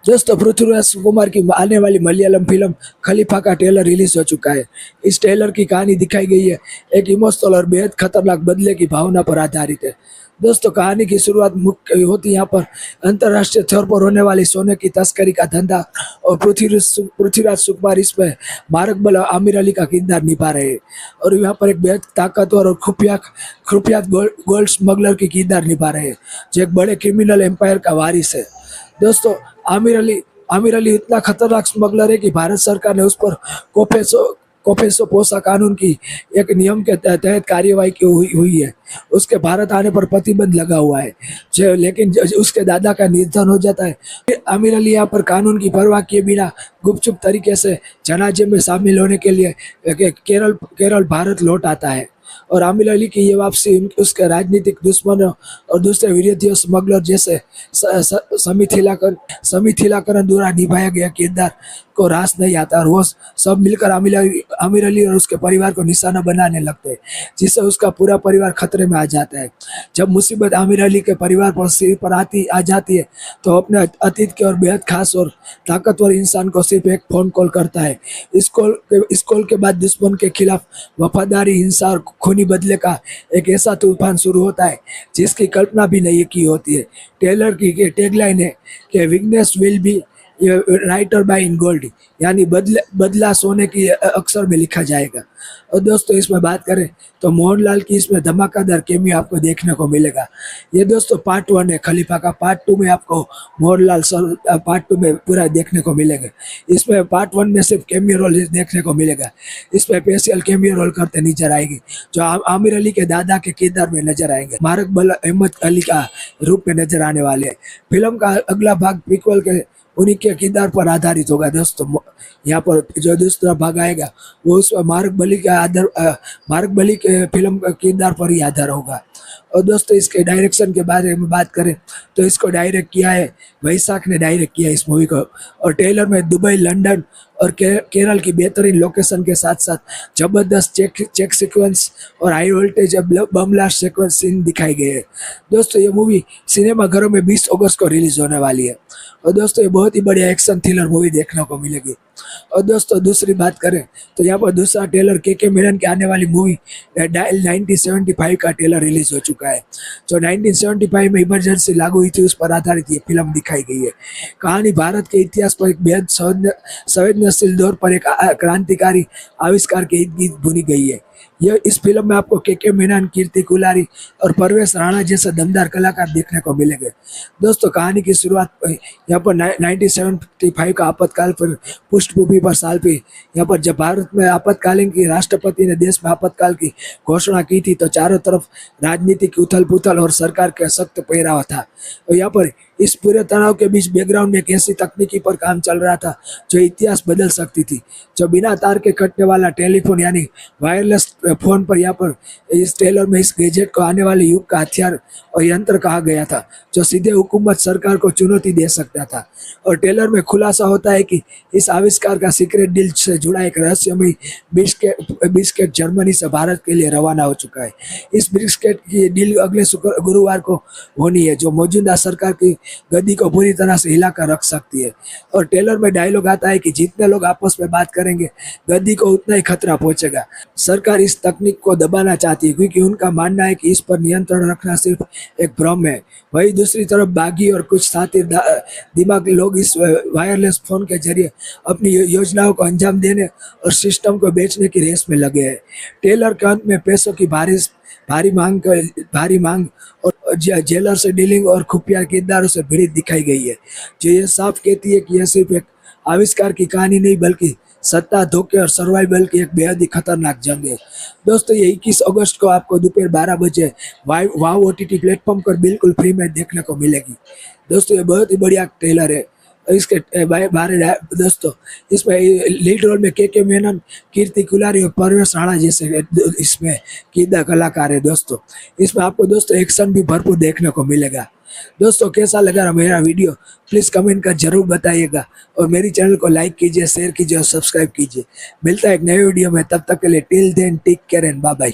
दोस्तों पृथ्वीराज कुमार की आने वाली मलयालम फिल्म खलीफा का ट्रेलर रिलीज हो चुका है। इस ट्रेलर की कहानी दिखाई गई है, एक इमोशनल और बेहद खतरनाक बदले की भावना पर आधारित है। दोस्तों कहानी की शुरुआत मुख्य होती यहाँ पर अंतर्राष्ट्रीय स्तर पर होने वाली सोने की तस्करी का धंधा और पृथ्वीराज सुकुमार इसमें मारक बल आमिर अली का किरदार निभा रहे हैं और यहाँ पर एक बेहद ताकतवर और खुफिया गोल्ड स्मगलर की किरदार निभा रहे हैं, जो एक बड़े क्रिमिनल एम्पायर का वारिस है। दोस्तों आमिर अली इतना खतरनाक स्मगलर है कि भारत सरकार ने उस पर कोफेसो कोफेसो पोसा कानून की एक नियम के तहत कार्यवाही की हुई है। उसके भारत आने पर प्रतिबंध लगा हुआ है, जो लेकिन उसके दादा का निधन हो जाता है। आमिर अली यहाँ पर कानून की परवाह किए बिना गुपचुप तरीके से जनाजे में शामिल होने के लिए केरल भारत लौट आता है और आमिर अली की ये वापसी उसके राजनीतिक दुश्मनों और दूसरे विरोधियों स्मगलर जैसे समिथिलाकरण द्वारा निभाया गया किरदार को रास नहीं आता और वो सब मिलकर आमिर अली और उसके परिवार को निशाना बनाने लगते हैं, जिससे उसका पूरा परिवार खतरे में आ जाता है। जब मुसीबत आमिर अली के परिवार पर सिर पर आ जाती है तो अपने अतीत के और बेहद खास और ताकतवर इंसान को सिर्फ एक फोन कॉल करता है। इस कॉल के बाद दुश्मन के खिलाफ वफादारी, हिंसा और खूनी बदले का एक ऐसा तूफान शुरू होता है जिसकी कल्पना भी नहीं की होती है। टेलर की टैगलाइन है कि vengeance will be writer by in gold, यानी बदला सोने की अक्षर में लिखा जाएगा। और दोस्तों इसमें बात करें तो मोहनलाल की इसमें धमाकेदार केमियो आपको देखने को मिलेगा। ये दोस्तों पार्ट 1 है खलीफा का। पार्ट 2 में आपको मोहनलाल पार्ट 2 में पूरा देखने को मिलेगा। इसमें पार्ट 1 में सिर्फ केमियो रोल देखने को मिलेगा। इसमें स्पेशल केमियो रोल करते नजर आएगी जो आमिर अली के दादा के किरदार में नजर आएंगे, मारक बल अहमद अली का रूप में नजर आने वाले हैं। फिल्म का अगला भाग प्रीक्वल के उन्हीं के किरदार पर आधारित होगा। दोस्तों यहाँ पर जो दूसरा भाग आएगा वो उस मार्क बली के फिल्म का किरदार पर ही आधार होगा। और दोस्तों इसके डायरेक्शन के बारे में बात करें तो इसको डायरेक्ट किया है वैशाख ने डायरेक्ट किया इस मूवी को। और ट्रेलर में दुबई, लंदन और केरल की बेहतरीन लोकेशन के साथ साथ जबरदस्त चेक सीक्वेंस और high voltage bomb blast sequence scene दिखाए गए हैं। दोस्तों ये मूवी सिनेमा घरों में 20 अगस्त को रिलीज होने वाली है। और दोस्तों ये बहुत ही बढ़िया एक्शन थ्रिलर मूवी देखने को मिलेगी। और दोस्तों दूसरी बात करें तो यहाँ पर दूसरा ट्रेलर के मेनन की आने वाली मूवी 1975 का ट्रेलर रिलीज हो चुका है। जो 1975 में इमरजेंसी लागू हुई थी उस पर आधारित ये फिल्म दिखाई गई है। कहानी भारत के इतिहास पर एक बेहद संवेदनशील दौर पर एक क्रांतिकारी आविष्कार के इर्द गिर्द बुनी गई है। यह इस फिल्म में आपको के मेनन, कीर्ति कुलारी और परवेश राणा जैसे दमदार कलाकार देखने को मिलेंगे। दोस्तों कहानी की शुरुआत यहाँ पर 1975 का आपातकाल पर पृष्ठभूमि पर साल पे यहाँ पर जब भारत में आपातकालीन की राष्ट्रपति ने देश में आपातकाल की घोषणा की थी तो चारों तरफ राजनीतिक उथल पुथल और सरकार का सख्त पहरावा था। और यहाँ पर इस पूरे तनाव के बीच बैकग्राउंड में एक ऐसी तकनीकी पर काम चल रहा था जो इतिहास बदल सकती थी। जो बिना तार के कटने वाला टेलीफोन यानी वायरलेस फोन पर यहाँ पर इस ट्रेलर में इस गैजेट को आने वाले युग का हथियार और यंत्र कहा गया था जो सीधे हुकूमत सरकार को चुनौती दे सकता था। और ट्रेलर में खुलासा होता है कि इस आविष्कार का सीक्रेट डील से जुड़ा एक रहस्यमय ब्रिस्केट जर्मनी से भारत के लिए रवाना हो चुका है। इस ब्रिस्केट की डील अगले गुरुवार को होनी है जो मौजूदा सरकार की गद्दी को पूरी तरह से हिलाकर रख सकती है। और ट्रेलर में डायलॉग आता है कि जितने लोग आपस में बात करेंगे गद्दी को उतना ही खतरा पहुंचेगा। सरकार इस तकनीक को दबाना चाहती है क्योंकि उनका मानना है कि इस पर नियंत्रण रखना सिर्फ एक भ्रम है। वही दूसरी तरफ बागी और कुछ साथी दिमाग लोग इस वायरलेस फोन के जरिए अपनी योजनाओं को अंजाम देने और सिस्टम को बेचने की रेस में लगे हैं। ट्रेलर के अंत में पैसों की भारी मांग और जेलर से डीलिंग और खुफिया किरदारों से भिड़ी दिखाई गई है, जो ये साफ कहती है कि यह सिर्फ एक आविष्कार की कहानी नहीं बल्कि सत्ता, धोखे और सर्वाइवल की एक बेहद ही खतरनाक जंग है। दोस्तों ये 21 अगस्त को आपको दोपहर 12 बजे वाव OTT प्लेटफॉर्म पर बिल्कुल फ्री में देखने को मिलेगी। दोस्तों ये बहुत ही बढ़िया ट्रेलर है। इसके बारे दोस्तों इसमें लीड रोल में के मेनन, कीर्ति कुलारी और परवेश राणा जैसे इसमें किरदार कलाकार है। दोस्तों इसमें आपको दोस्तों एक्शन भी भरपूर देखने को मिलेगा। दोस्तों कैसा लगा मेरा वीडियो प्लीज़ कमेंट कर जरूर बताइएगा और मेरी चैनल को लाइक कीजिए, शेयर कीजिए और सब्सक्राइब कीजिए। मिलता है एक नए वीडियो में, तब तक के लिए till then take care and bye bye.